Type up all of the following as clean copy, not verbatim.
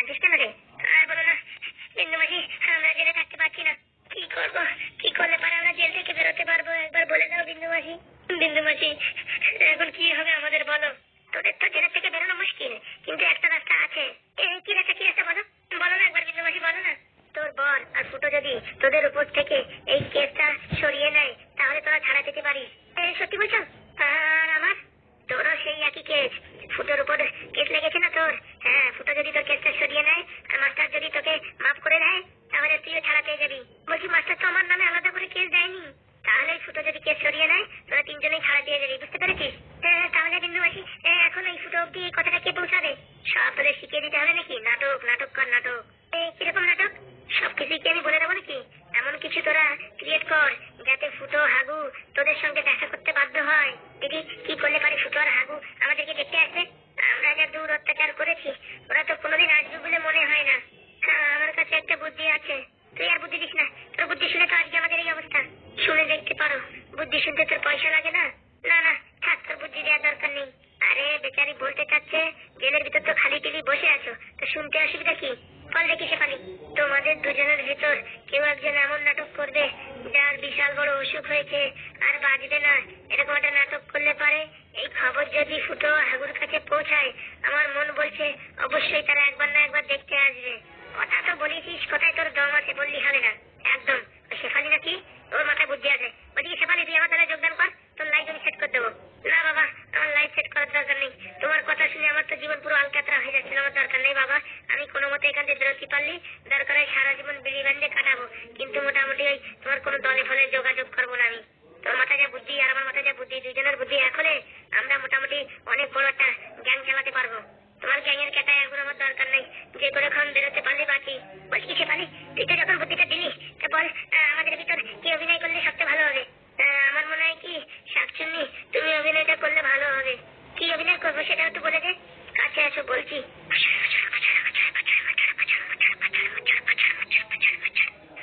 কাঁদছিস কেন রে? আর বলো না বিন্দু মাসি, আমরা জেলে থাকতে পারছি না। কি করবো? কি করলে পারে আমরা জেল থেকে বেরোতে পারবো? একবার বলে দাও বিন্দু মাসি। বিন্দু মাসি, এখন কি হবে আমাদের বলো? তোদের তো জেলের থেকে বেরোনো মুশকিল, কিন্তু একটা রাস্তা আছে। কি রাস্তা? কি রাস্তা বলো? বলো না একবার বিন্দু মাসি, বলো না। তোর বর আর ফুটো যদি তোদের উপর থেকে এই কেসটা সরিয়ে নেয় তাহলে তোরা ছাড়া পেতে পারিস। সত্যি বলছো? আর আমার তোরও সেই একই কেস, ফুটোর উপর কেস লেগেছে না তোর? হ্যাঁ, ফুটো যদি তোর কেসটা সরিয়ে নেয় আর মাস্টার যদি তোকে মাফ করে দেয় তাহলে তুইও ছাড়া পেয়ে যাবি। বলছি মাস্টার তো আমার নামে আলাদা করে কেস দেয়নি, তাহলে ফুটো যদি কেস সরিয়ে নেয় তোরা তিনজনেই ছাড়া পেয়ে যাবি, বুঝতে পেরেছিস? তাহলে বিন্দু মাসি, এখন এই ফুটো অব্দি এই কথাটা কে পৌঁছাবে? সব তোদের শিখিয়ে দিতে হবে নাকি? নাটক নাটক কর নাটক। কিরকম নাটক? সবকিছুই কি আমি বলে দেবো নাকি? এমন কিছু তোরা ক্রিয়েট কর যাতে ফুটো হাগু তোদের সঙ্গে দেখা করতে বাধ্য হয়। দিদি, কি করলে পারে ফুটো আর হাগু আমাদেরকে দেখতে আসবে? আমরা যা দূর অত্যাচার করেছি ওরা তো কোনোদিন আসবে বলে মনে হয় না। আমার কাছে একটা বুদ্ধি আছে। তুই আর বুদ্ধি দিস না, তোর বুদ্ধি শুনে তো আজকে আমাদের এই অবস্থা। শুনে দেখতে পারো, বুদ্ধি শুনতে তোর পয়সা লাগে না। না না, থাক, তোর বুদ্ধি দেওয়ার দরকার নেই। আরে বেচারি বলতে চাচ্ছে জেলের ভিতর তো খালি টিলি বসে আছো, তো শুনতে অসুবিধা কি? ফল দেখি শেফালি, তোমাদের দুজনের ভিতর কেউ একজন এমন নাটক করবে যার বিশাল বড় অসুখ হয়েছে আর বাঁচবে না, এরকম একটা নাটক করলে পারে এই খবর যদি ফুটো হাগুর কাছে পৌঁছায় আমার মন বলছে অবশ্যই তারা একবার না একবার দেখতে আসবে। কথা তো বলেছিস, কোথায় তোর দম আছে বললি হবে না একদম। শেফালি নাকি ওর মাথায় বুদ্ধি আছে। ওদিকে শেফালি, তুই আমার দলে যোগদান কর, তোর লাইফ আমি সেট করে দেবো। না বাবা, আমার লাইফ সেট করার দরকার নেই। তোমার কথা শুনে আমার তো জীবন পুরো আলকাতরা হয়ে যাচ্ছিল। আমার দরকার নেই বাবা, আমি কোনো মতে এখান থেকে বেরোতে পারলি দরকার হয় সারা জীবন বিড়ি বান্ধে কাটাবো, কিন্তু মোটামুটি ওই তোমার কোনো দলে ফলে যোগাযোগ করবো না আমি। তোর মাথায় যা বুদ্ধি আর আমার মাথায় যা বুদ্ধি, দুইজনের বুদ্ধি এক হলে আমরা মোটামুটি অনেক বড় একটা গ্যাং চালাতে পারবো। তোমার গ্যাংয়ের ক্যাটায় এখন আমার দরকার নেই, যে করে এখন বেরোতে পারলে বাঁচি। বলছি কি শেফালি, তুই তো যখন বুদ্ধিটা দিলি তা বল আমাদের ভিতর কি অভিনয় করলে সবচেয়ে ভালো হবে? আমার মনে হয় কি শাকচুন্নি, তুমি অভিনয়টা করলে ভালো হবে। কি অভিনয় করবো সেটা একটু বলে দে। কাছে আসো বলছি।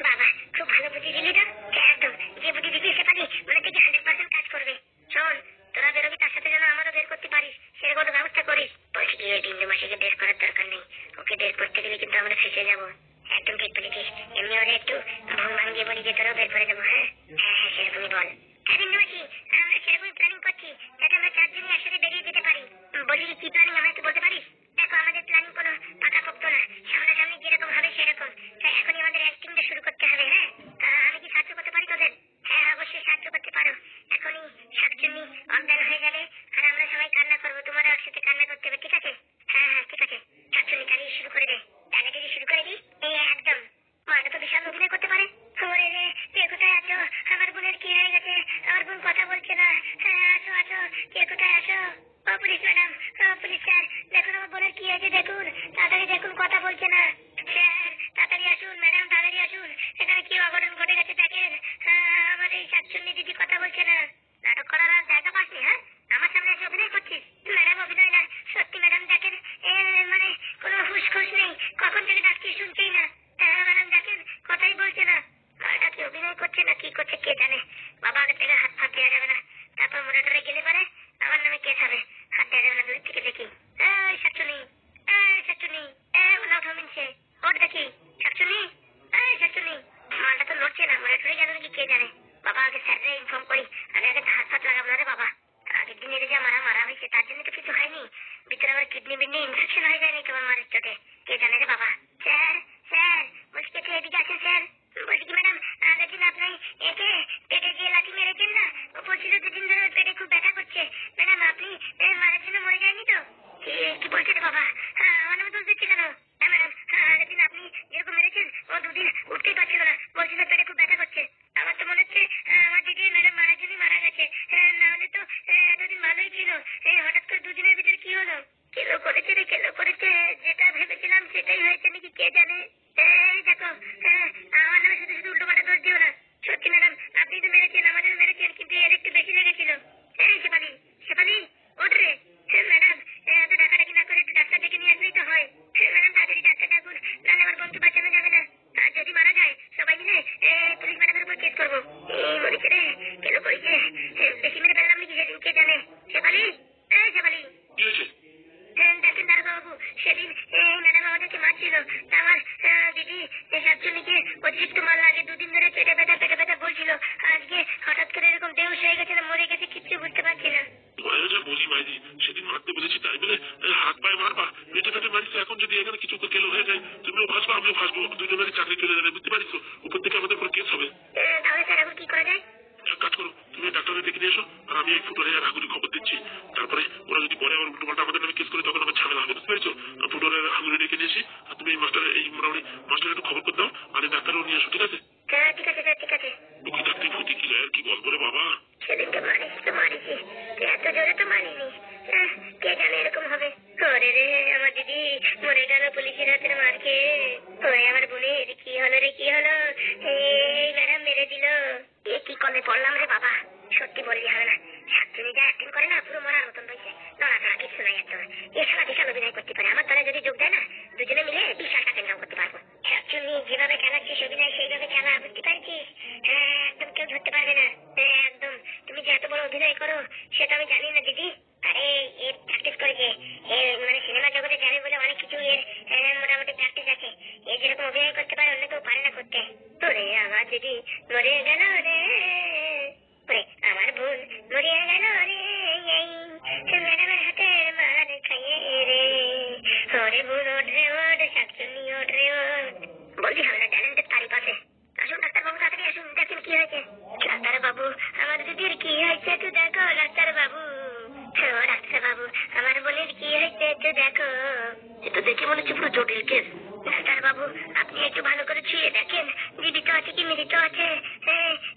বাবা, খুব ভালো বুদ্ধি দিলি তো। একদম, যে বুদ্ধি দিবি শেফালি মনে থেকে 100% কাজ করবে। শোন, তোরা বেরোবি তার সাথে যেন আমারও বের করতে পারিস সেরকম একটা ব্যবস্থা করিস। বলছি কি, এই বিন্দু মাসিকে বের করার দরকার নেই, ওকে বের করতে গেলে কিন্তু আমরা ফেসে যাবো। একদম ঠিক বলেছিস। এমনি ওরা একটু ভুল ভাঙিয়ে বলি যে তোরাও বের করে দেবো। হ্যাঁ হ্যাঁ হ্যাঁ, সেরকমই বল। হ্যাঁ বিন্দু মাসি, আমরা সেরকমই প্ল্যানিং করছি যাতে আমরা চারজনই একসাথে বেরিয়ে যেতে পারি। বলি কি প্ল্যানিং আমরা একটু বলতে পারিস? দেখো, আমাদের প্ল্যানিং কোনো পাকাপোক্ত না, সামনাসামনি যেরকম হবে সেরকম। তাই এখনই আমাদের অ্যাক্টিংটা শুরু করতে হবে। হ্যাঁ, আমি কি সাহায্য করতে পারি তোদের? হ্যাঁ, অবশ্যই সাহায্য করতে পারো। এখনই শাকচুন্নি অজ্ঞান হয়ে যাবে আর আমরা সবাই কান্না করবো, তোমারও একসাথে কান্না করতে হবে, ঠিক আছে? হ্যাঁ হ্যাঁ ঠিক আছে। শাকচুন্নি তাহলে শুরু করে দে। তাহলে যদি শুরু করে দিই, একদম। মাটা তো বিশাল অভিনয় করতে পারে। ওরে রে, কে কোথায় আছো? আমার বোনের কি হয়ে গেছে? আমার বোন কথা বলছে না। হ্যাঁ, আসো আসো, কে কোথায় আসো? ও পুলিশ ম্যাডাম, ও পুলিশ স্যার, দেখুন আমার বোনের কি হয়েছে, দেখুন তাড়াতাড়ি দেখুন, কথা বলছে না। স্যার তাড়াতাড়ি আসুন, ম্যাডাম তাড়াতাড়ি আসুন, এখানে কি অঘটন ঘটে গেছে দেখেন। আমার এই শাকচুন্নি দিদি কথা বলছে না। নাটক করার আর জায়গা পাসনি? হ্যাঁ, আমার সামনে এসে অভিনয় করছিস? ম্যাডাম অভিনয় না, সত্যি ম্যাডাম দেখেন, মানে কোনো হুঁশ নেই, কখন থেকে ডাকছি শুনছেই না। ম্যাডাম দেখেন, কথাই বলছে না। মালটা কি অভিনয় করছে না কি করছে কে জানে। বাবা, আগে থেকে হাত ফাত দেওয়া যাবে না, তারপর মনিটরে গেলে পারে আমার নামে কেস হবে। হাত দেওয়া যাবে না, দূর থেকে দেখি। শাকচুন্নি, শাকচুন্নি, ওঠো মিনছে, ওঠ দেখি। শাকচুন্নি, শাকচুন্নি, মালটা তো নড়ছে না, মনিটরে গেল নাকি কে জানে। বাবা, আগে স্যাররে ইনফর্ম করি, আমি আগে হাত ফাত লাগাবো না রে বাবা। আগের দিন যা মারা হয়েছে তার জন্য তো কিছু হয়নি, ভিতরে আবার কিডনি বিডনি ইনফেকশন হয়ে যায়নি তোমার মারের চোটে, কে জানে রে বাবা। স্যার, স্যার বলছি কে এদিকে আছেন স্যার? বলছি কি ম্যাডাম, আগের দিন আপনি একে পেটে যে লাঠি মেরেছেন না, ও বলছিল 2 দিন ধরে পেটে খুব ব্যথা করছে। ম্যাডাম আপনি মারার জন্য মরে যায়নি তো? কি বলছেন বাবা? আমার নামে দোষ দিচ্ছে কেন? হ্যাঁ ম্যাডাম, আগের দিন আপনি যেরকম মেরেছেন ও 2 দিন উঠতেই পারছিল না, বলছিল পেটে খুব ব্যথা করছে। আমার তো মনে হচ্ছে আমার দিদি ম্যাডাম মারার জন্যই মারা গেছে, নাহলে তো এতদিন ভালোই ছিল। হঠাৎ করে 2 দিনের ভিতরে কি হলো? কেলো করেছে রে, কেলো করেছে, যেটা ভেবেছিলাম সেটাই হয়েছে নাকি কে জানে। এই দেখো, আমার নামে শুধু শুধু উল্টো পাল্টা দোষ দিও না। সত্যি ম্যাডাম, আপনি তো মেরেছেন, আমাদেরও মেরেছেন, কিন্তু এর একটু বেশি লেগেছিল। শেফালি, শেফালি ওঠ রে। ম্যাডাম, এত ডাকাডাকি না করে একটু ডাক্তার ডেকে নিয়ে আসলেই তো হয়। ম্যাডাম তাড়াতাড়ি ডাক্তার ডাকুন, নাহলে আমার বোনকে বাঁচানো যাবে না। আর যদি মারা যায় সবাই মিলে পুলিশ ম্যাডামের উপর কেস করবো। বলেছে রে, কেন করেছে, বেশি মেরে ফেললাম নাকি সেদিন কে জানে। শেফালি, শেফালি, দেখেন দারোগা বাবু, সেদিন ম্যাডাম আমাদের বেশি মারছিল। আমার দিদি শাকচুনিকে অতিরিক্ত মার লাগে, দুদিন ধরে পেটে ব্যথা বলছিল। আজকে হঠাৎ করে এরকম বেহুশ হয়ে গেছে না মরে গেছে কিচ্ছু বুঝতে পারছি না। মায়ের যা বলি মাইজি, সেদিন মারতে বলেছি তাই বলে হাত পায়ে মারবা? পেটে পেটে মারিস, এখন যদি এখানে কিছু কেলো হয়ে যায় তুমিও ফাঁসবা আমিও ফাঁসবো, দুজনেরই চাকরি চলে যাবে, বুঝতে পারিস? উপর থেকে আমাদের উপর কেস হবে। তাহলে স্যার এখন কি করা যায়? এক কাজ করো, তুমি ডাক্তারের দেখে নিয়ে এসো, আর আমি এই ফুটোরে আর হাগুরি খবর দিচ্ছি। তারপরে ওরা যদি পরে আবার উল্টো পাল্টা আমাদের নামে কেস করে তখন আমার ঝামেলা হবে, বুঝতে পেরেছো? ফুটোরের হাগুরি ডেকে নিয়ে এসি, আর তুমি এই মোটামুটি মাস্টার একটু খবর করে দাও, আর এই ডাক্তারও নিয়ে এসো, ঠিক আছে? ঠিক আছে স্যার, ঠিক আছে। ওকে ডাক্তার ফুটি কি আর কি গল্প রে বাবা। সেদিনকে মারিছি, এত জোরে তো মারিনি। কে জানে এরকম হবে। ওরে রে, আমার দিদি মরে গেল পুলিশের হাতের মার খেয়ে। ওরে আমার বোনের কি হলো রে, কি হলো? এই ম্যাডাম মেরে দিল। এ কি কলে পড়লাম রে বাবা। সত্যি বললি হবে না, শাকচুনি যা অ্যাক্টিং করে না পুরো মরার মতন হয়েছে। নড়াচড়া কিছু নাই একদম। এ সারা বিশাল অভিনয় করতে পারে। আমার দলে যদি যোগ দেয় না, দুজনে মিলে বিশাল টাকা ইনকাম করতে পারবো। শাকচুনি যেভাবে খেলাচ্ছিস অভিনয় সেইভাবে খেলা, বুঝতে পারছিস? একদম কেউ ধরতে পারবে না। একদম। তুমি যে এত বড় অভিনয় করো সেটা আমি জানি না দিদি। আরে এ প্র্যাকটিস করেছে, এ মানে সিনেমা জগতে যাবে বলে অনেক কিছু এর মোটামুটি প্র্যাকটিস আছে। এ যেরকম অভিনয় করতে পারে অন্য কেউ পারে না করতে। তোরে আমার দিদি মরে গেল রে, ওরে আমার বোন মরে গেল রে, এই ম্যাডামের হাতে মার খাইয়ে রে। ওরে বোন ওঠ রে ওঠ, শাকচুনি ওঠ রে ওঠ। বলছি হবে না, ট্যালেন্টের তারিফ আছে। আসুন ডাক্তারবাবু, তাড়াতাড়ি আসুন, দেখেন কি হয়েছে। ডাক্তারবাবু আমার দিদির কি হয়েছে একটু দেখো। ডাক্তারবাবু, ডাক্তারবাবু আমার বোনের কি হয়েছে একটু দেখো। এটা দেখে মনে হচ্ছে পুরো জটিল কেস। ডাক্তারবাবু আপনি একটু ভালো করে ছুঁয়ে দেখেন, জীবিত আছে কি মৃত আছে।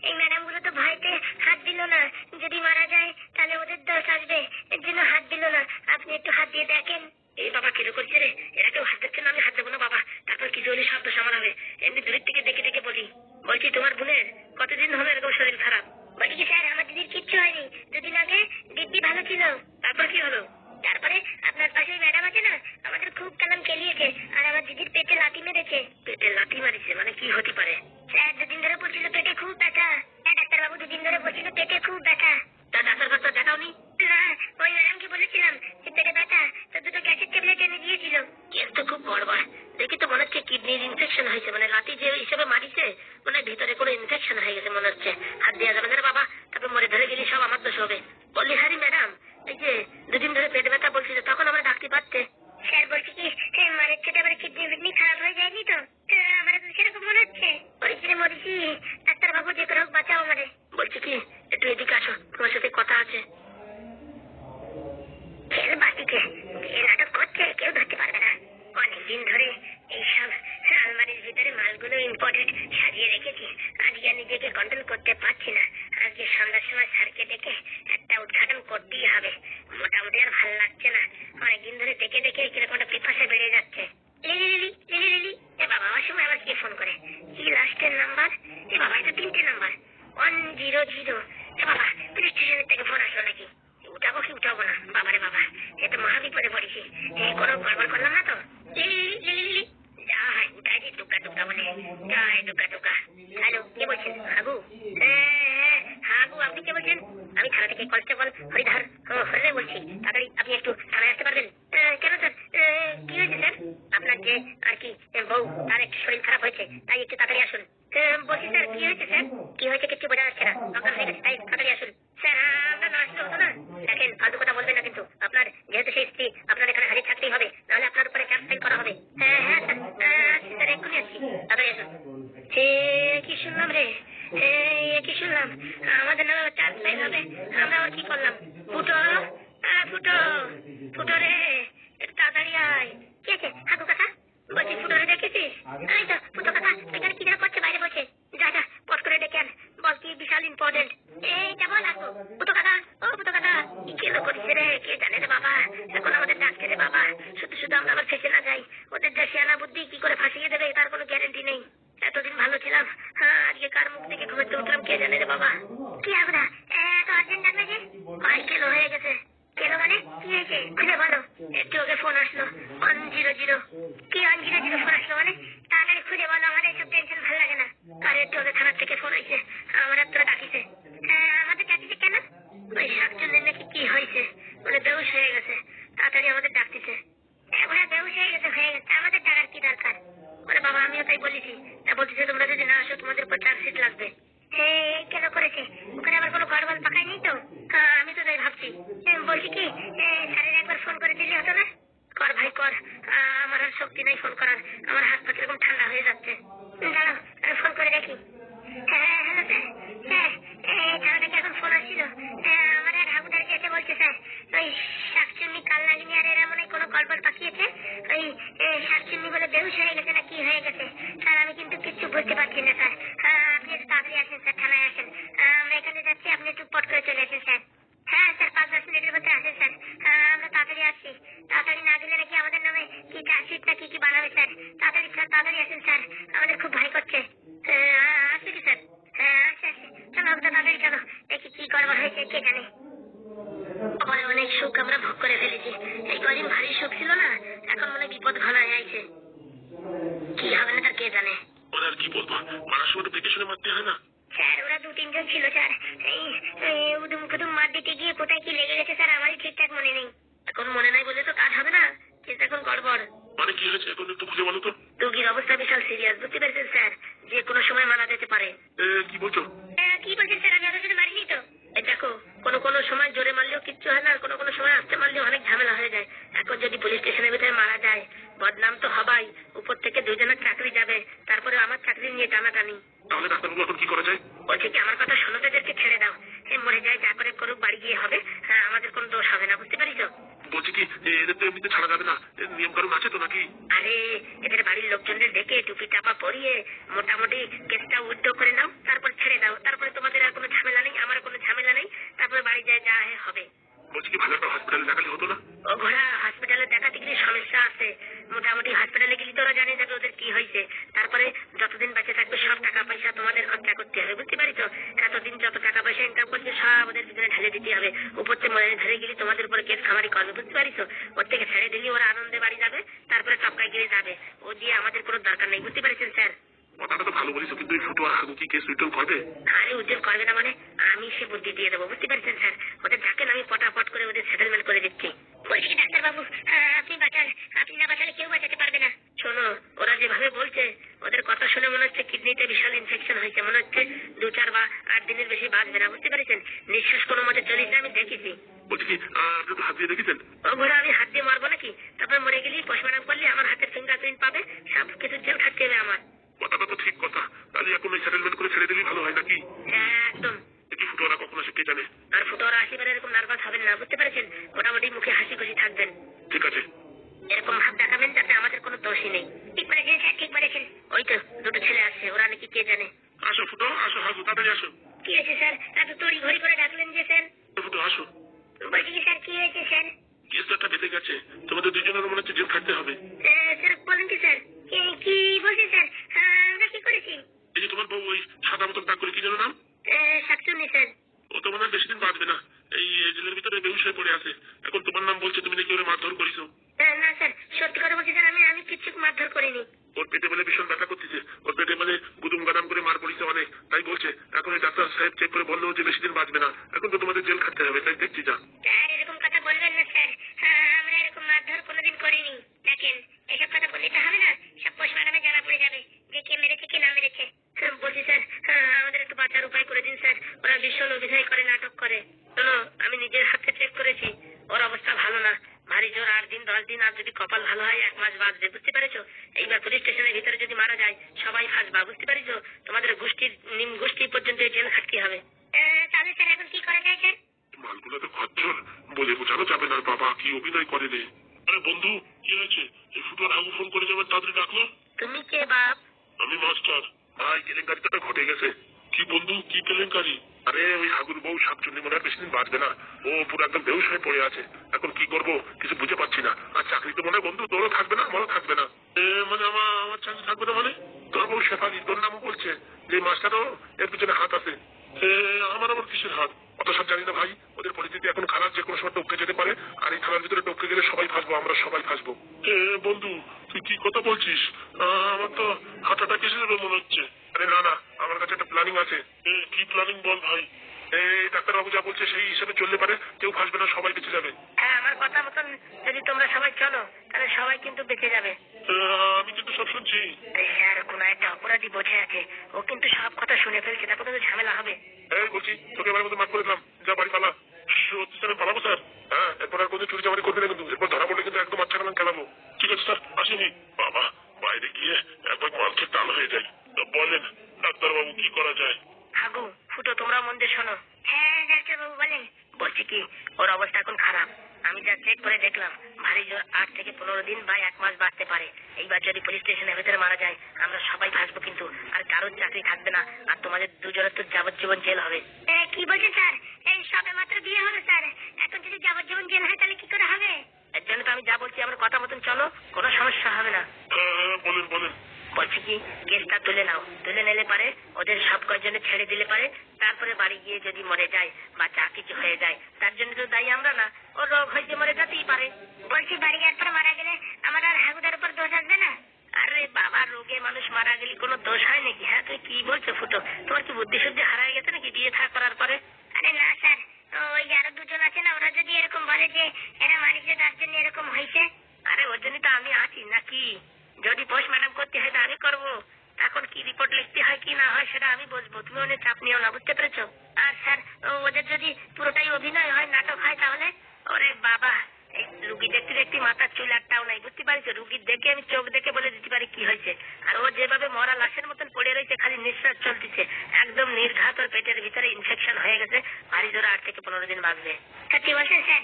এই ম্যাডাম গুলো তো ভয়তে হাত দিল না, যদি মারা যায় তাহলে ওদের দোষ আসবে, এর জন্য হাত দিল না। আপনি একটু হাত দিয়ে দেখেন। এই বাবা কেন করছে রে, এরা কেউ হাত দিচ্ছে না, আমি হাত দেবো না বাবা। তারপর কি জলি শব্দ সামাল হবে। এমনি দূরের থেকে দেখে দেখে বলি। বলছি তোমার বোনের কতদিন হলো এরকম শরীর খারাপ? বলছি কি স্যার, আমার দিদির কিচ্ছু হয়নি। দুদিন আগে দিব্যি ভালো ছিল। তারপর কি হলো? তারপরে আপনার পাশে ম্যাডাম আছে না, আমাদের খুব কালাম খেলিয়েছে, আর আমার দিদির পেটে লাথি মেরেছে। পেটে লাথি মারিছে মানে কি হতে পারে? স্যার দুদিন ধরে বলছিল পেটে খুব ব্যথা। হ্যাঁ ডাক্তারবাবু, দুদিন ধরে বলছিল পেটে খুব ব্যথা। তা ডাক্তার দেখাওনি? না, ওই ম্যাডামকে বলেছিলাম যে পেটে ব্যথা, তো দুটো গ্যাসের ট্যাবলেট এনে দিয়েছিল। কেস তো খুব গড়বড়। দেখি তো মনে হচ্ছে কিডনির ইনফেকশন হয়েছে, মানে লাথি যে হিসেবে মারিছে মানে ভিতরে কোনো ইনফেকশন হয়ে গেছে মনে হচ্ছে। হাত দেওয়া যাবে না রে বাবা, তারপর মরে ধরে গেলি সব আমার দোষ হবে। বললি হারি ম্যাডাম এই যে দুদিন ধরে পেট ব্যথা বলছিল, তখন আমরা ডাকতে পারতে। স্যার বলছি কি মারের ছেলে আবার কিডনি খারাপ হয়ে যায়নি তো? আমার তো সেরকম মনে হচ্ছে। মরিছি ডাক্তারবাবু, যে করে হোক বাঁচাও আমারে। বলছি কি একটু এদিকে আসো, তোমার সাথে কথা আছে। খেল বাটিতে যে নাটক করছে কেউ ধরতে পারবে না। অনেকদিন ধরে এইসব আলমারির ভিতরে মালগুলো ইম্পোর্টেড সাজিয়ে রেখেছি, আজকে নিজেকে কন্ট্রোল করতে পারছি না। আজকে সন্ধ্যার সময় স্যারকে ডেকে একটা উদ্ঘাটন করতেই হবে। মোটামুটি আর ভালো লাগছে না, অনেকদিন ধরে দেখে দেখে কিরকম একটা পিপাসা বেড়ে যাচ্ছে। লিলি লিলি লিলি, এ বাবা আমার সময় আবার কে ফোন করে? কি লাস্টের নাম্বার? এ বাবা এটা 3টে নাম্বার, 100। এ বাবা পুলিশ স্টেশনের থেকে ফোন আসলো নাকি? উঠাবো কি উঠাবো না? বাবারে বাবা, এ তো মহা বিপদে পড়েছি। কোনো গড়বড় করলাম না তো? যা হয় উঠাই দি, টুকা টুকা বলে যাই টুকা টুকা। হ্যালো, কে বলছেন? হাগু? হাগু, আপনি কে বলছেন? আমি থানা থেকে কনস্টেবল হরিধর হরে বলছি। তাড়াতাড়ি আপনি একটু থানায় আসতে পারবেন? কেন স্যার, কি হয়েছে স্যার? আপনার যে আর কি বউ, তার একটু শরীর খারাপ হয়েছে, তাই একটু তাড়াতাড়ি আসুন। বলছি স্যার কি হয়েছে স্যার? কি হয়েছে কিছু বোঝা যাচ্ছে না, আপনার হয়ে গেছে তাই তাড়াতাড়ি আসুন। স্যার আমরা না আসলে হতো না? দেখেন ফালতু কথা বলবেন না কিন্তু, আপনার যেহেতু সেই স্ত্রী আপনার এখানে হাজির থাকতেই হবে, নাহলে আপনার উপরে চার্জ ফাইল করা হবে। হ্যাঁ স্যার এক্ষুনি আসছি, তাড়াতাড়ি আসুন। কি শুনলাম রে, কি শুনলাম? আমাদের নামে চার্জ ফাইল হবে? আমরা আবার কি করলাম? ফুটো ফুটো ফুটো রে, একটু তাড়াতাড়ি আয়। কি আছে হাগু কাকা? বলছি ফুটো রে দেখেছিস? এই তো ফুটো কাকা এখানে কি যেন করছে বাইরে বসে। যা যা পট করে ডেকে আন, বল কি বিশাল ইম্পর্টেন্ট। এইটা বল আসবো। ফুটো কাকা, ও ফুটো কাকা, কি কেলো করছে রে, কে জানে রে বাবা। এখন আমাদের ডাকছে রে বাবা, শুধু শুধু আমরা আবার ফেসে না যাই। ওদের যা শিয়ানা বুদ্ধি কি করে ফাঁসিয়ে দেবে তার কোনো গ্যারেন্টি নেই। এতদিন ভালো ছিলাম, আজকে কার মুখ থেকে ঘুমাতে উঠলাম কে জানে রে বাবা। কি আগুদা এত আর্জেন্ট ডাকলে যে? ভাই কেলো হয়ে গেছে। কেলো মানে কি হয়েছে খুলে বলো। একটু ওকে ফোন আসলো 100। কি 100 ফোন আসলো মানে? তাড়াতাড়ি খুলে বলো, আমার এইসব টেনশন ভালো লাগে না। আর একটু ওকে থানার থেকে ফোন হয়েছে, আমার তোরা ডাকিছে। আমাদের ডাকিছে কেন? ওই শাকচুন্নির নাকি কি হয়েছে, মানে বেহুশ হয়ে গেছে, তাড়াতাড়ি আমাদের ডাকতেছে। বেহুশ হয়ে গেছে আমাদের ডাকার কি তাই বলেছি। তা বলতেছে তোমরা যদি না আসো তোমাদের উপর চার্জশিট লাগবে। কেন করেছে? ওখানে আবার কোনো গড়বড় পাকায়নি তো? আমি তো তাই ভাবছি। বলছি কি স্যারের একবার ফোন করে দিলে হতো না? কর ভাই কর। আমার আর শক্তি নেই ফোন করার। আমার হাত পা কিরকম ঠান্ডা হয়ে যাচ্ছে। দাঁড়াও আমি ফোন করে দেখি। Hello sir. স্যার থানা থেকে এখন ফোন আসছিল। আমার এক হাগুদারকে এসে বলছে স্যার ওই শাকচুন্নি কাল নাগিনি আর এরা মনে হয় কোনো গড়বড় পাকিয়েছে। ওই শাকচুন্নি বলে বেহুশ হয়ে গেছে না কি হয়ে গেছে। স্যার আমি কিন্তু কিচ্ছু বুঝতে পারছি না স্যার। আপনি একটু তাড়াতাড়ি আসেন স্যার, থানায় আসেন। আমরা এখানে যাচ্ছি, আপনি একটু পট করে চলে আসেন স্যার। হ্যাঁ স্যার 5-10 মিনিটের মধ্যে আসেন স্যার। আমরা তাড়াতাড়ি আসছি। তাড়াতাড়ি না দিলে নাকি আমাদের নামে কি চার্জশিট না কি বানাবে স্যার। তাড়াতাড়ি স্যার, তাড়াতাড়ি আসেন স্যার, আমাদের খুব ভয় করছে। আসছে কি স্যার? আচ্ছা চলো ওটা তাড়াতাড়ি চলো, দেখি কি গড়বড় হয়েছে কে জানে। পরে অনেক সুখ আমরা ভোগ করে ফেলেছি। এই কদিন ভারী সুখ ছিল না, এখন মনে বিপদ ঘনায় আইছে। কি হবে না তার কে জানে। ওরা আর কি বলবো, মারার সময় দেখে শুনে মারতে হয় না? স্যার ওরা 2-3 জন ছিল স্যার। উদুম কুদুম মার দিতে গিয়ে কোথায় কি লেগে গেছে স্যার আমারই ঠিকঠাক মনে নেই। এখন মনে নাই বলে তো কাজ হবে না, কিন্তু এখন গড়বড়। মানে কি হয়েছে এখন একটু খুঁজে বলো তো। রোগীর অবস্থা বিশাল সিরিয়াস, বুঝতে পেরেছেন স্যার, যে কোনো সময় মারা যেতে পারে। কি বলছো? কি বলছেন স্যার, আমি ওদের সাথে মারিনি তো। এই দেখো কোনো সময় জোরে মারলেও কিচ্ছু হয় না, আর কোনো সময় আস্তে মারলেও অনেক ঝামেলা হয়ে যায়। এখন যদি পুলিশ স্টেশনের ভিতরে মারা যায় বদনাম তো হবাই, উপর থেকে 2 জনের চাকরি যাবে, তারপরে আমার চাকরি নিয়ে টানাটানি। তাহলে ডাক্তারবাবু এখন কি করা যায়? বলছে কি আমার কথা শোনো, এদেরকে ছেড়ে দাও। মরে যায় যা করে করুক, বাড়ি গিয়ে হবে। আমাদের কোনো দোষ হবে না, বুঝতে পারিস? বলছি কি এদের তো এমনিতে ছাড়া যাবে না, এর নিয়ম কানুন আছে তো নাকি? আরে এদের বাড়ির লোকজনদের ডেকে টুপি টাপা পরিয়ে মোটামুটি কেসটা উইথড্র করে নাও, তারপর ছেড়ে দাও। তারপরে তোমাদের আর কোনো ঝামেলা নেই, আমার কোনো ঝামেলা নেই। তারপরে বাড়ি যায় যা হবে। বলছি কি ভালো একটা হসপিটালে দেখালে হতো না? ও ঘোড়া, হসপিটালে দেখাতে গেলে সমস্যা আছে। মোটামুটি হসপিটালে গেলে তো ওরা জানিয়ে যাবে ওদের কি হয়েছে। তারপরে যতদিন বেঁচে থাকবে সব টাকা পয়সা তোমাদের খরচা করতে হবে, বুঝতে পারিস? এতদিন যত টাকা পয়সা ইনকাম করছে সব ওদের পিছনে ঢেলে দিতে হবে। উপর থেকে মনে ধরে গেলে তোমাদের উপরে কেস খামারি করবে, বুঝতে পারিস? ওর থেকে ছেড়ে দিলে ওরা আনন্দে বাড়ি যাবে, তারপরে টপকায় গিয়ে যাবে। ও দিয়ে আমাদের কোনো দরকার নেই, বুঝতে পারছেন স্যার? কথাটা তো ভালো বলিস, কিন্তু এই ফুটো আর হাগু কি কেস রিটার্ন করবে? আরে উদ্যোগ করবে না মানে? আমি সে বুদ্ধি দিয়ে দেবো, বুঝতে পারছেন স্যার? ওদের ডাকেন, আমি পটাপট করে ওদের সেটেলমেন্ট করে দিচ্ছি। বলছি কি ডাক্তারবাবু, আপনি বাঁচান, আপনি না বাঁচালে কেউ বাঁচাতে পারবে না। শোনো ওরা যেভাবে বলছে, ওদের কথা শুনে মনে হচ্ছে কিডনিতে বিশাল ইনফেকশন হয়েছে। মনে হচ্ছে 2-4 বা 8 দিনের বেশি বাঁচবে না, বুঝতে পারছেন? নিঃশ্বাস কোনো মতে চলিস না, আমি দেখেছি। বলছি কি আপনি তো হাত দিয়ে দেখেছেন? ও ঘোড়া, আমি হাত দিয়ে মারবো নাকি? তারপর মরে গেলেই পোস্টমর্টম করলে আমার হাতের ফিঙ্গারপ্রিন্ট পাবে, সব কিছু জেল খাটতে হবে আমার। কথাটা তো ঠিক কথা, তাহলে এখন ওই সেটেলমেন্ট করে ছেড়ে দিলেই ভালো হয় নাকি? হ্যাঁ একদম। কি ফুটো ওরা কখন আসে কে জানে। আর ফুটোরা আসিবার এরকম নার্ভাস হবেন না, বুঝতে পেরেছেন? মোটামুটি মুখে হাসি খুশি থাকবেন। ঠিক আছে। এরকম ভাব দেখাবেন যাতে আমাদের কোনো দোষই নেই। ঠিক বলেছেন স্যার, ঠিক বলেছেন। ওই তো 2টো ছেলে আসছে, ওরা নাকি কে জানে। আসো ফুটো, আসো হাগু, তাড়াতাড়ি আসো। কি হয়েছে স্যার, এত তড়ি ঘড়ি করে ডাকলেন যে স্যার? ফুটো আসো। বলছি কি স্যার, কি হয়েছে স্যার? কেস তো একটা বেঁধে গেছে, তোমাদের দুজনের মনে হচ্ছে জেল খাটতে হবে। স্যার বলেন কি স্যার? কি বলছেন স্যার? আমরা কি করেছি? এই যে তোমার বউ ওই সাদা মতন দাগ করে কি যেন নাম? শাকচুন্নি স্যার। ও তো মনে হয় বেশি দিন বাঁচবে না, এই জেলের ভিতরে বেহুশ হয়ে পড়ে আছে। এখন তোমার নাম বলছে তুমি নাকি ওরে মারধর করেছো। না স্যার, সত্যি কথা বলছি স্যার, আমি কিচ্ছু মারধর করিনি। ওর পেটে বলে ভীষণ ব্যথা করতেছে, ওর পেটে বলে গুদুম গাদাম করে মার পড়েছে অনেক, তাই বলছে। এখন ওই ডাক্তার সাহেব চেক করে বললো যে বেশি দিন বাঁচবে না, এখন তো তোমাদের জেল খাটতে হবে, তাই দেখছি যা। স্যার এরকম কথা বলবেন না স্যার, আমরা এরকম মারধর কোনোদিন করিনি। দেখেন এসব কথা বললে তো হবে না, সব পোস্টমর্টমে জানা পড়ে যাবে যে কে মেরেছে কে না মেরেছে। বলছি স্যার আমাদের একটু বাঁচার উপায় করে দিন স্যার। ওরা ভীষণ অভিনয় করে, নাটক করে। শোনো আমি নিজের হাতে চেক করেছি, ওর অবস্থা ভালো না, ভারী জ্বর, 8 দিন 10 দিন, আর যদি কপাল ভালো হয় 1 মাস বাঁচবে, বুঝতে পেরেছো? এইবার পুলিশ স্টেশনের ভিতরে যদি মারা যায় সবাই ফাঁসবা, বুঝতে পেরেছো? তোমাদের গোষ্ঠীর নিম গোষ্ঠী পর্যন্ত জেল খাটতে হবে। তাহলে স্যার এখন কি করা যায় স্যার? মালগুলো তো খচ্চর, বলে বোঝানো যাবে না। বাবা কি অভিনয় করে রে। আরে বন্ধু কি হয়েছে? এই ফুটোর হাগু ফোন করে যাবে, তাড়াতাড়ি ডাকলো। তুমি কে বাপ? আমি মাস্টার। ভাই কেলেঙ্কারিটা ঘটে গেছে। কি বন্ধু, কি কেলেঙ্কারি? আরে ওই হাগুর বউ শাকচুন্নি মনে হয় বেশি দিন বাঁচবে না, ও পুরো একদম বেহুশ হয়ে পড়ে আছে। এখন কি করবো কিছু বুঝে পাচ্ছি না। আর চাকরি তো মনে হয় বন্ধু তোরও থাকবে না, আমারও থাকবে না। মানে আমার চাকরি থাকবে না মানে? তোর বউ শেফালি, তোর নামও বলছে যে মাস্টারও এর পিছনে হাত আছে। আমার আবার কিসের হাত? অত সব জানি না ভাই, ওদের পরিস্থিতি এখন খারাপ, যে কোনো সময় টপকে যেতে পারে। আর এই থানার ভিতরে টপকে গেলে সবাই ফাঁসবো, আমরা সবাই ফাঁসবো। বন্ধু তুই কি কথা বলছিস? আমার তো হার্ট অ্যাটাক এসে যাবে মনে হচ্ছে। আরে না, আমার কাছে একটা প্ল্যানিং আছে। কি প্ল্যানিং বল ভাই? এই ডাক্তারবাবু যা বলছে সেই হিসেবে চললে পারে কেউ ফাঁসবে না, সবাই বেঁচে যাবে। হ্যাঁ আমার কথা মতন যদি তোমরা সবাই চলো তাহলে সবাই কিন্তু বেঁচে যাবে। আমি কিন্তু সব শুনছি। স্যার কোন এক বেশি বোঝে আছে, ও কিন্তু সব কথা শুনে ফেলছে, তারপর কিন্তু ঝামেলা হবে। এই বলছি তোকে এবার মতো মাফ করে দিলাম, যা বাড়ি পালা। সত্যি স্যার পালাবো স্যার। হ্যাঁ, এরপর আর কোনো চুরি চামারি করবি না কিন্তু, এরপর ধরা পড়লে কিন্তু একদম আচ্ছা খেলাবো। ঠিক আছে স্যার, আসিনি। বাবা, বাইরে গিয়ে একবার মাল খেয়ে টাল হয়ে যায়। বলেন ডাক্তারবাবু কি করা যায়? হাগু, ফুটো, তোমরা মন দিয়ে শোনো। হ্যাঁ ডাক্তারবাবু বলেন। বলছি কি, ওর অবস্থা এখন খারাপ। আমি যা চেক করে দেখলাম, ভারী জোর 8 থেকে 15 দিন বা 1 মাস বাঁচতে পারে। এইবার যদি পুলিশ স্টেশনের ভেতরে মারা যায়, আমরা সবাই ফাঁসবো কিন্তু, আর কারোর চাকরি থাকবে না, আর তোমাদের দুজনের তো যাবজ্জীবন জেল হবে। কি বলছেন স্যার? এই সবে মাত্র বিয়ে হলো স্যার, এখন যদি যাবজ্জীবন জেল হয় তাহলে কি করে হবে? এর জন্য তো আমি যা বলছি আমার কথা মতন চলো, কোনো সমস্যা হবে না। বলেন বলেন। বলছি কি, কেসটা তুলে নাও, তুলে নিলে পারে ওদের সব কয়জনে ছেড়ে দিলে পারে, তারপরে বাড়ি গিয়ে যদি মরে যায় বা যা কিছু হয়ে যায়, তার জন্য তো দায়ী আমরা না, ও রোগ হয়েছে মরে যেতেই পারে। বলছি বাড়ি যাওয়ার পর মারা গেলে আমার আর হাগুদার উপর দোষ আসবে না? আরে বাবা, রোগে মানুষ মারা গেলে কোনো দোষ হয় নাকি? হ্যাঁ তুমি কি বলছো ফুটো, তোমার কি বুদ্ধি শুদ্ধি হারাই গেছে নাকি বিয়ে থা করার পরে? আরে না স্যার, ওই যে আরো দুজন আছে না, ওরা যদি এরকম বলে যে এরা মারিছে তার জন্য এরকম হয়েছে, আরে ওর জন্যই তো আমি আছি নাকি। যদি পোস্টমর্টম করতে হয় তা আমি করবো, এখন কি রিপোর্ট লিখতে হয় কি না হয় সেটা আমি বুঝবো, তুমি অনেক চাপ নিও না, বুঝতে পেরেছো? আর স্যার, ওদের যদি পুরোটাই অভিনয় হয়, নাটক হয়, তাহলে ওরে বাবা, এই রুগী দেখতে দেখতে মাথার চুল একটাও নাই, বুঝতে পারছো? রুগী দেখে আমি চোখ দেখে বলে দিতে পারি কি হয়েছে। আর ও যেভাবে মরা লাশের মতন পড়ে রয়েছে, খালি নিঃশ্বাস চলতেছে, একদম নির্ঘাত, ওর পেটের ভিতরে ইনফেকশন হয়ে গেছে, ভারী জোরে 8 থেকে 15 দিন বাঁচবে। সত্যি বলছেন স্যার?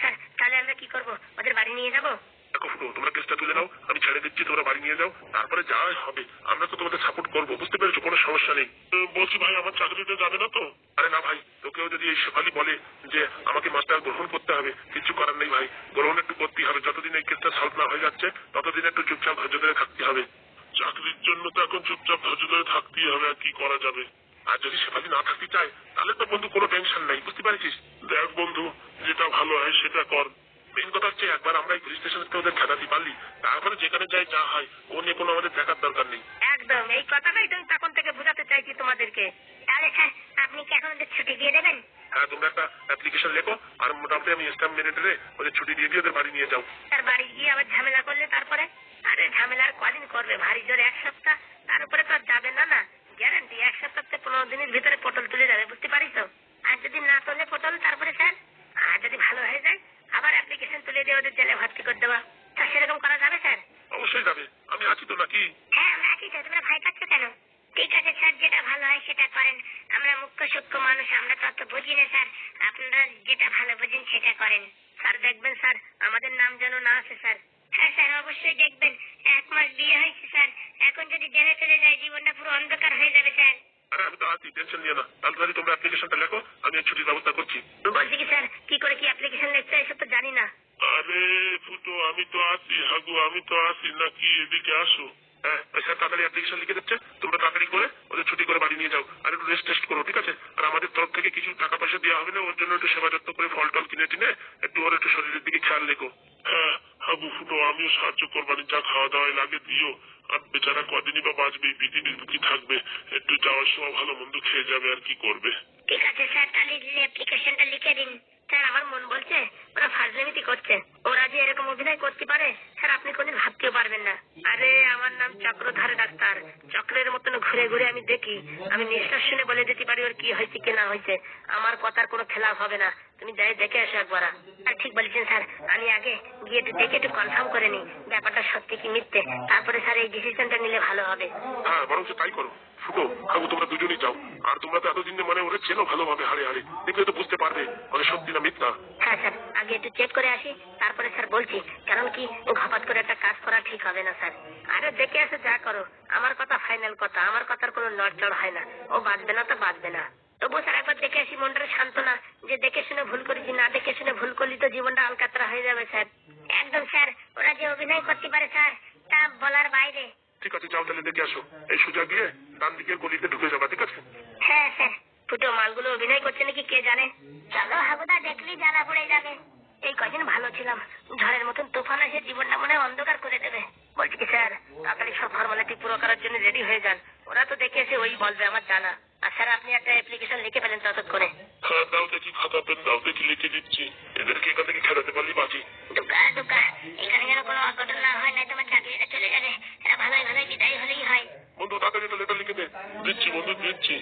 স্যার তাহলে আমরা কি করবো, ওদের বাড়ি নিয়ে যাবো? দেখো ফুটো, তোমরা কেসটা তুলে নাও, আমি ছেড়ে দিচ্ছি, তোমরা বাড়ি নিয়ে যাও, তারপরে যা হবে আমরা তো তোমাদের সাপোর্ট করবো, বুঝতে পেরেছো? কোনো সমস্যা নেই। বলছি ভাই, আমার চাকরিতে যাবে না তো? আরে না ভাই, তোকেও যদি এই শেফালি বলে যে আমাকে মাস্টার গ্রহণ করতে হবে, কিছু করার নেই ভাই, গ্রহণ একটু করতেই হবে। যতদিন এই কেসটা সলভ না হয়ে যাচ্ছে, ততদিন একটু চুপচাপ ধৈর্য ধরে থাকতে হবে। চাকরির জন্য তো এখন চুপচাপ ধৈর্য ধরে থাকতেই হবে, আর কি করা যাবে। আর যদি শেফালি না থাকতে চায়, তাহলে তো বন্ধু কোনো টেনশন নাই, বুঝতে পারছিস? দেখ বন্ধু, যেটা ভালো হয় সেটা কর। মেন কথা হচ্ছে একবার আমরা এই পুলিশ স্টেশনকে ওদের খেলাতে পারলি, তারপরে যেখানে যাই যা হয় ও নিয়ে কোনো আমাদের দেখার দরকার নেই। একদম, এই কথাটাই তো তখন থেকে বোঝাতে চাইছি তোমাদেরকে। তাহলে স্যার আপনি কি এখন ওদের ছুটি দিয়ে দেবেন? হ্যাঁ, তোমরা একটা অ্যাপ্লিকেশন লেখো, আর মোটামুটি আমি স্ট্যাম্প মেরে দিলে ওদের ছুটি দিয়ে দিয়ে ওদের বাড়ি নিয়ে যাও। স্যার বাড়ি গিয়ে আবার ঝামেলা করলে তারপরে? আরে ঝামেলা আর কদিন করবে, ভারী জোরে 1 সপ্তাহ, তার উপরে তো আর যাবে না। না গ্যারান্টি 1 সপ্তাহ থেকে 15 দিনের ভিতরে পটল তুলে যাবে, বুঝতে পারিস? আর যদি না তোলে পটল, তারপরে স্যার, আর যদি ভালো হয়ে যায় আবার অ্যাপ্লিকেশন তুলে দিয়ে ওদের জেলে ভর্তি করে দেওয়া। তা সেরকম করা যাবে স্যার? অবশ্যই যাবে, আমি আছি তো নাকি? হ্যাঁ আমরা আছি তো, তোমরা ভয় পাচ্ছ কেন? ঠিক আছে স্যার, যেটা ভালো হয় সেটা করেন, আমরা মুখ্য সূক্ষ্ম মানুষ, আমরা তো অত বুঝি না স্যার, আপনারা যেটা ভালো বুঝেন সেটা করেন। স্যার দেখবেন স্যার, আমাদের নাম যেন না আসে স্যার। হ্যাঁ স্যার অবশ্যই দেখবেন, 1 মাস বিয়ে হয়েছে স্যার, এখন যদি জেলে চলে যায় জীবনটা পুরো অন্ধকার হয়ে যাবে স্যার। আরে আমি তো আছি, টেনশন নিও না। তাহলে তোমরা অ্যাপ্লিকেশনটা লেখো, আমি এর ছুটির ব্যবস্থা করছি। বলছি কি স্যার, কি করে কি অ্যাপ্লিকেশন লিখতে হয় এসব তো জানি না। আরে ফুটো, আমি তো আছি। হাগু, আমি তো আছি নাকি? এদিকে আসো। হ্যাঁ স্যার, তাড়াতাড়ি অ্যাপ্লিকেশন লিখে দিচ্ছে, তোমরা তাড়াতাড়ি করে ওদের ছুটি করে বাড়ি নিয়ে যাও, আর একটু রেস্ট টেস্ট করো, ঠিক আছে? আর আমাদের তরফ থেকে কিছু টাকা পয়সা দেওয়া হবে না, ওর জন্য একটু সেবা যত্ন করে ফল টল কিনে টিনে একটু ওর একটু শরীরের দিকে খেয়াল রেখো। হ্যাঁ হাগু ফুটো, আমিও সাহায্য করবানি, যা খাওয়া দাওয়ায় লাগে দিও। আর বেচারা কদিনই বা বাঁচবে, বিদিনই দুঃখী থাকবে, একটু যাওয়ার সময় ভালো মন্দ খেয়ে যাবে, আর কি করবে। ঠিক আছে স্যার, তাহলে অ্যাপ্লিকেশনটা লিখে দিন। স্যার আমার মন বলছে ওরা ফাজলামিতি করছে, ওরা যে এরকম অভিনয় করতে পারে স্যার আপনি কোনদিন ভাবতেও পারবেন না। আরে আমার নাম চক্রধারে ডাক্তার, চক্রের মতন ঘুরে ঘুরে আমি দেখি, আমি নিঃশ্বাস শুনে বলে দিতে পারি ওর কি হয়েছে কি না হয়েছে, আমার কথার কোনো খেলাফ হবে না। তুমি যাই দেখে এসো একবার। আর ঠিক বলেছেন স্যার, আমি আগে গিয়ে একটু দেখে একটু কনফার্ম করে নিই ব্যাপারটা সত্যি কি মিথ্যে, তারপরে স্যার এই ডিসিশনটা নিলে ভালো হবে। হ্যাঁ বরঞ্চ তাই করো ফুটো। হাগু তোমরা দুজনেই যাও, আর তোমরা তো এতদিন মানে ওরা চেনো ভালোভাবে, হাড়ে হাড়ে দেখলে তো বুঝতে পারবে মানে সত্যি না মিথ্যা। হ্যাঁ স্যার, আগে একটু চেক করে আসি, তারপরে স্যার বলছি, কারণ কি ঘপাত করে একটা কাজ করা ঠিক হবে না স্যার। আরে দেখে আসে যা করো, আমার কথা ফাইনাল কথা, আমার কথার কোনো নড়চড় হয় না, ও বাঁচবে না তো বাঁচবে না। তবু স্যার একবার দেখে আসি, মনটা শান্ত না যে দেখে শুনে ভুল করেছি, না দেখে শুনে ভুল করলি তো জীবনটা আলকাতরা হয়ে যাবে স্যার। একদম স্যার, ওরা যে অভিনয় করতে পারে স্যার তা বলার বাইরে। ঠিক আছে যাও তাহলে দেখে আসো, এই সোজা গিয়ে ডান দিকের গলিতে ঢুকে যাবা, ঠিক আছে? হ্যাঁ স্যার, ফুটো মালগুলো অভিনয় করছে নাকি কে জানে। চলো হাগুদা, দেখলেই জ্বালা পড়ে যাবে। এই কদিন ভালো ছিলাম, ঝড়ের মতন তুফান এসে জীবনটা মনে হয় অন্ধকার করে দেবে। বলছি কি স্যার, তাড়াতাড়ি সব ফর্মালিটি পুরো করার জন্য রেডি হয়ে যান, ওরা তো দেখে এসে ওই বলবে আমার জানা। আর স্যার আপনি একটা অ্যাপ্লিকেশন লিখে ফেলেন ততক্ষণে। হ্যাঁ দাও দেখি, খাতা পেন দাও দেখি, লিখে দিচ্ছি। এদেরকে এখান থেকে খেলাতে পারলি বাঁচি। দুকা দুকা, এখানে যেন কোনো অঘটন না হয়, নাই তোমার চাকরিটা চলে যাবে। এরা ভালোই ভালোই বিদায় হলেই হয়। বন্ধু তাড়াতাড়ি দিচ্ছি বন্ধু দিচ্ছি।